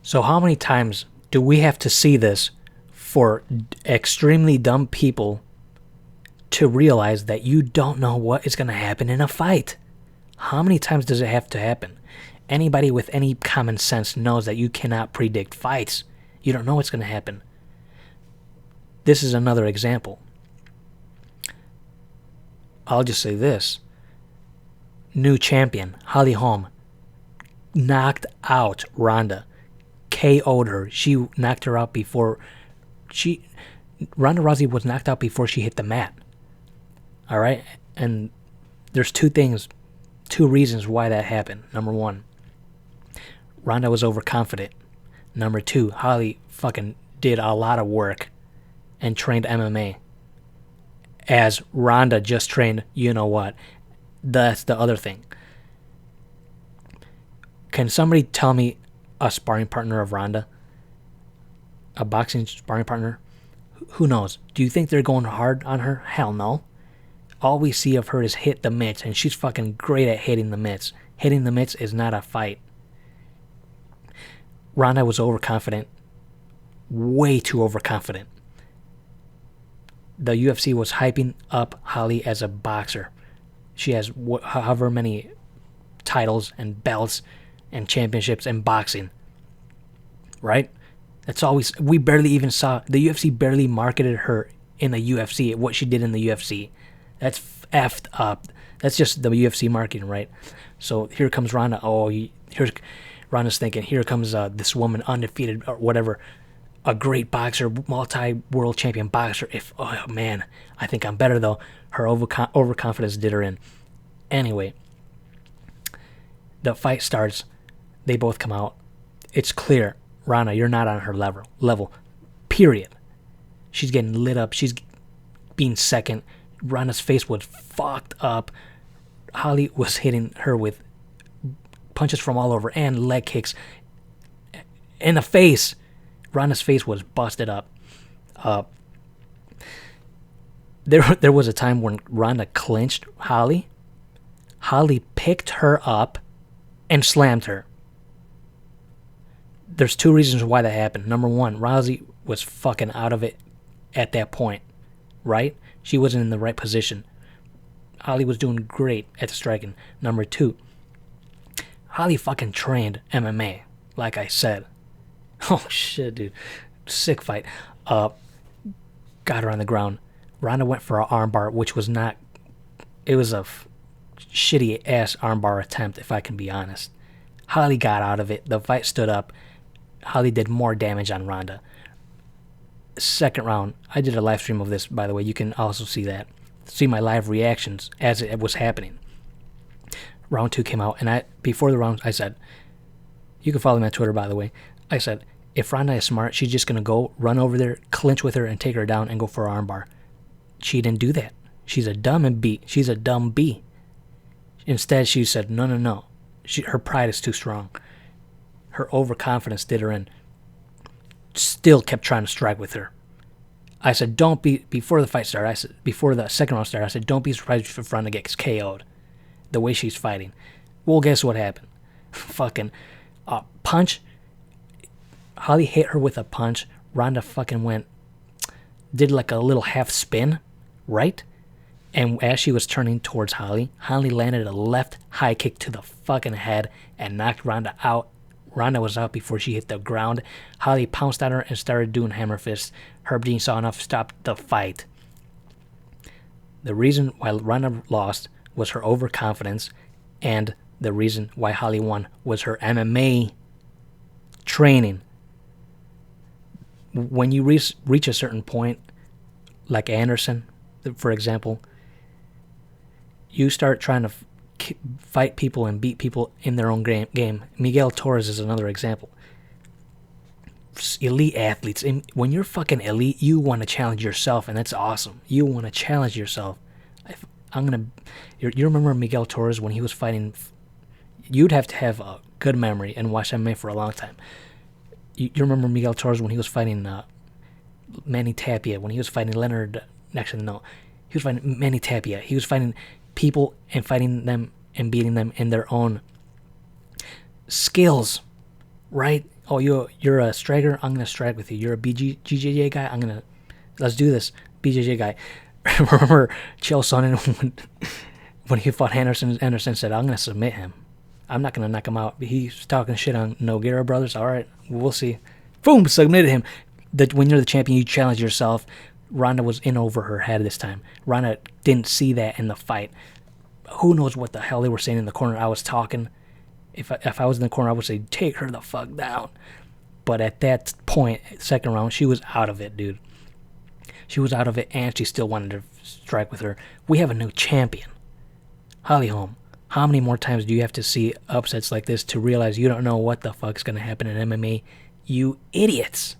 So how many times do we have to see this for extremely dumb people to realize that you don't know what is going to happen in a fight? How many times does it have to happen? Anybody with any common sense knows that you cannot predict fights. You don't know what's going to happen. This is another example. I'll just say this. New champion, Holm, knocked out Ronda. KO'd her. She knocked her out before Ronda Rousey was knocked out before she hit the mat. All right? And there's two reasons why that happened. Number one, Ronda was overconfident. Number two, Holly fucking did a lot of work and trained MMA. As Ronda just trained, you know what? That's the other thing. Can somebody tell me a sparring partner of Ronda? A boxing sparring partner? Who knows? Do you think they're going hard on her? Hell no. All we see of her is hit the mitts, and she's fucking great at hitting the mitts. Hitting the mitts is not a fight. Ronda was overconfident. Way too overconfident. The UFC was hyping up Holly as a boxer. She has however many titles and belts and championships in boxing. Right? That's always... We barely even saw... The UFC barely marketed her in the UFC, what she did in the UFC. That's effed up. That's just the UFC marketing, right? So here comes Ronda. Here's Ronda's thinking, here comes this woman, undefeated or whatever, a great boxer, multi-world champion boxer. Oh man, I think I'm better though. Her overconfidence did her in. Anyway, the fight starts. They both come out. It's clear, Ronda, you're not on her level. Period. She's getting lit up. She's being second. Ronda's face was fucked up. Holly was hitting her with punches from all over and leg kicks in the face. Ronda's face was busted up. There was a time when Ronda clinched Holly. Holly picked her up and slammed her. There's two reasons why that happened. Number one, Rousey was fucking out of it at that point, right? She wasn't in the right position. Holly was doing great at the striking. Number two, Holly fucking trained MMA, like I said. Oh shit, dude. Sick fight. Got her on the ground. Ronda went for an armbar, which was not... It was a shitty ass armbar attempt, if I can be honest. Holly got out of it. The fight stood up. Holly did more damage on Ronda. Second round, I did a live stream of this, by the way. You can also see that. See my live reactions as it was happening. Round two came out, and before the round, I said, you can follow me on Twitter, by the way. I said, if Ronda is smart, she's just going to go, run over there, clinch with her, and take her down and go for an armbar. She didn't do that. She's a dumb B. She's a dumb B. Instead, she said, no. Her pride is too strong. Her overconfidence did her in. Still kept trying to strike with her. I said, don't be... Before the fight started, before the second round started, I said, don't be surprised if Ronda gets KO'd. The way she's fighting. Well, guess what happened? Fucking punch. Holly hit her with a punch. Ronda fucking did like a little half spin, right? And as she was turning towards Holly landed a left high kick to the fucking head and knocked Ronda out. Ronda was out before she hit the ground. Holly pounced on her and started doing hammer fists. Herb Dean saw enough to stop the fight. The reason why Ronda lost was her overconfidence, and the reason why Holly won was her MMA training. When you reach a certain point, like Anderson, for example, you start trying to fight people and beat people in their own game. Miguel Torres is another example. Elite athletes. When you're fucking elite, you want to challenge yourself, and that's awesome. You want to challenge yourself. You remember Miguel Torres when he was fighting? You'd have to have a good memory and watch MMA for a long time. You remember Miguel Torres when he was fighting Manny Tapia, when he was fighting Leonard... Actually, no. He was fighting Manny Tapia. He was fighting people and fighting them and beating them in their own skills, right? Oh, you're a striker. I'm gonna strike with you. You're a BJJ guy. Let's do this. BJJ guy. Remember Chael Sonnen when he fought Anderson said, I'm gonna submit him. I'm not gonna knock him out. He's talking shit on Nogueira brothers. All right, we'll see. Boom, submitted him. When you're the champion, you challenge yourself. Ronda was in over her head this time. Ronda didn't see that in the fight. Who knows what the hell they were saying in the corner? I was talking. If I was in the corner, I would say, take her the fuck down. But at that point, second round, she was out of it, dude. She was out of it, and she still wanted to strike with her. We have a new champion. Holly Holm. How many more times do you have to see upsets like this to realize you don't know what the fuck's going to happen in MMA? You idiots.